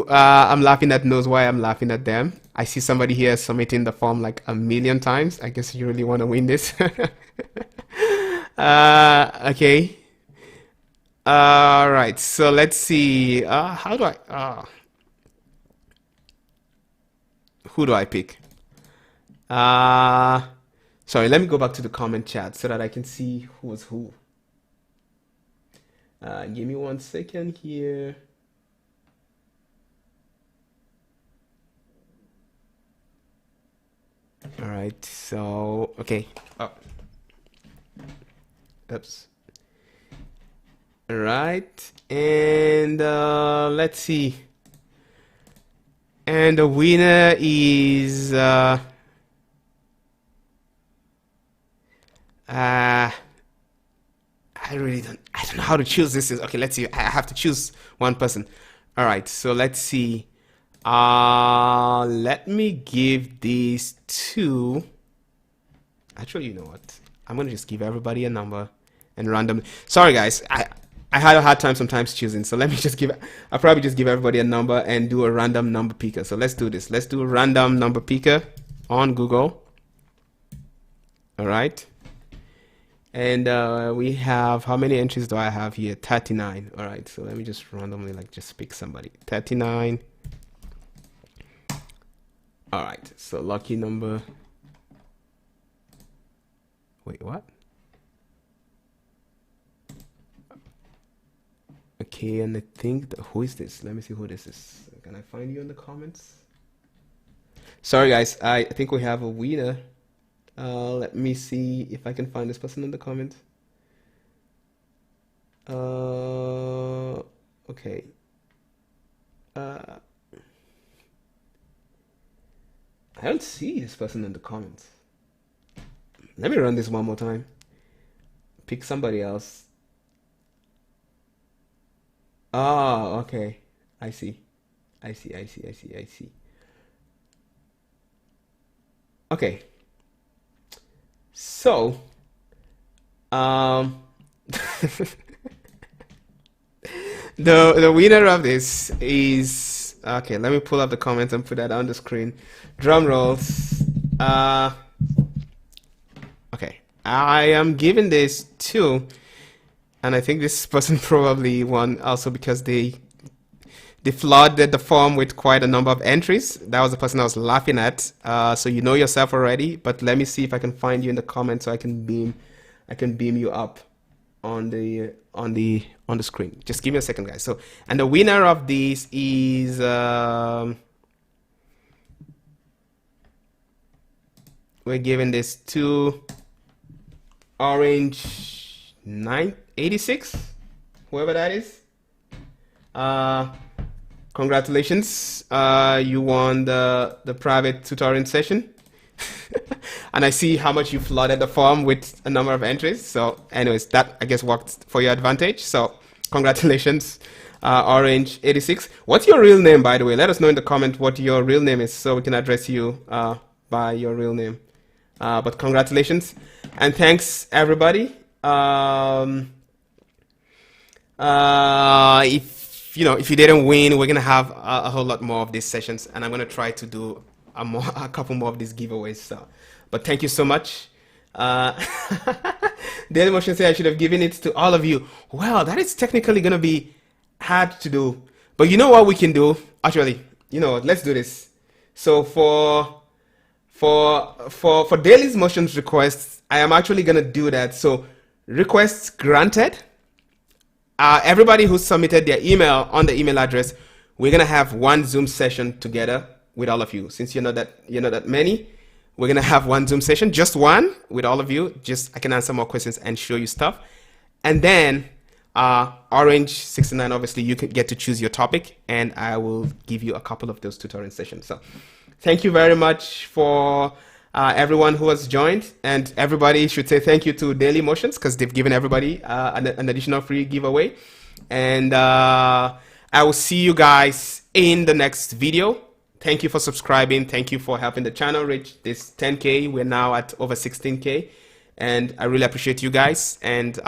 I'm laughing at knows why I'm laughing at them. I see somebody here submitting the form like a million times. I guess you really want to win this. Okay. All right. So let's see. Who do I pick? Sorry, let me go back to the comment chat so that I can see who was who. Give me 1 second here. All right, so, okay. Oh. Oops. All right, and let's see. And the winner is I don't know how to choose this. Okay, let's see. I have to choose one person. All right, so let's see. Let me give these to, actually, you know what? I'm gonna just give everybody a number and random. Sorry guys, I had a hard time sometimes choosing, so let me just I'll probably just give everybody a number and do a random number picker. So let's do this. Let's do a random number picker on Google. All right. And we have, how many entries do I have here? 39. All right, so let me just randomly just pick somebody. 39. All right, so lucky number. Wait, what? Okay, and I think, who is this? Let me see who this is. Can I find you in the comments? Sorry guys, I think we have a winner. Let me see if I can find this person in the comments. Okay. I don't see this person in the comments. Let me run this one more time. Pick somebody else. Oh, okay. I see. Okay. So, the winner of this is, okay, let me pull up the comments and put that on the screen. Drum rolls. Okay, I am giving this to, and I think this person probably won also because they flooded the form with quite a number of entries. That was the person I was laughing at. So you know yourself already, but let me see if I can find you in the comments so I can beam you up on the screen. Just give me a second, guys. So, and the winner of this is we're giving this to Orange 986, whoever that is. Congratulations, you won the private tutoring session. And I see how much you flooded the form with a number of entries. So anyways, that I guess worked for your advantage. So congratulations, Orange 86. What's your real name, by the way? Let us know in the comment what your real name is so we can address you by your real name. But congratulations and thanks everybody. If you didn't win, we're gonna have a whole lot more of these sessions, and I'm gonna try to do a couple more of these giveaways. So, but thank you so much. Daily Motion say I should have given it to all of you. Well, that is technically gonna be hard to do, but you know what we can do? Actually, you know what? Let's do this. So for Daily Motion's requests, I am actually gonna do that. So requests granted. Everybody who submitted their email on the email address, we're gonna have one Zoom session together with all of you. Since you're not that many, we're gonna have one Zoom session, just one with all of you. Just I can answer more questions and show you stuff. And then Orange 69, obviously you can get to choose your topic, and I will give you a couple of those tutoring sessions. So thank you very much for everyone who has joined, and everybody should say thank you to Daily Motions because they've given everybody an additional free giveaway. And I will see you guys in the next video. Thank you for subscribing. Thank you for helping the channel reach this 10K. We're now at over 16K, and I really appreciate you guys. And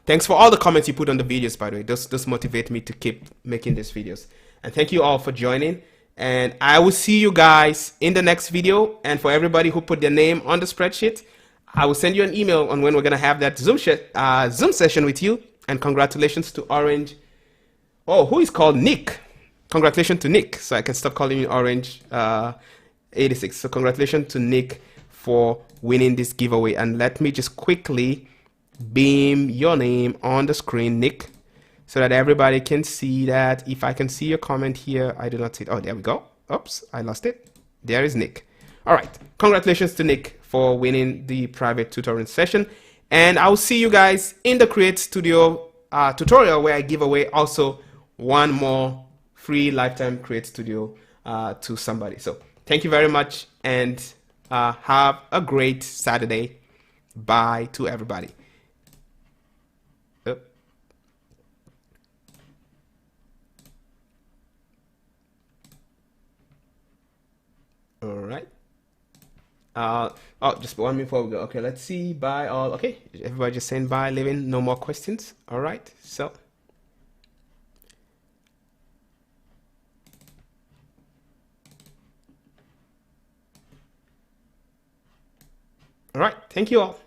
thanks for all the comments you put on the videos, by the way. Those motivate me to keep making these videos. And thank you all for joining. And I will see you guys in the next video. And for everybody who put their name on the spreadsheet, I will send you an email on when we're going to have that Zoom session with you. And congratulations to Orange. Oh, who is called Nick? Congratulations to Nick. So I can stop calling you Orange 86. So congratulations to Nick for winning this giveaway. And let me just quickly beam your name on the screen, Nick, so that everybody can see that. If I can see your comment here, I do not see it. Oh, there we go. Oops, I lost it. There is Nick. All right. Congratulations to Nick for winning the private tutoring session. And I'll see you guys in the Create Studio tutorial where I give away also one more free lifetime Create Studio to somebody. So thank you very much, and have a great Saturday. Bye to everybody. All right. Oh, just one minute before we go. Okay, let's see. Bye all. Okay, everybody just saying bye, leaving. No more questions. All right. So. All right. Thank you all.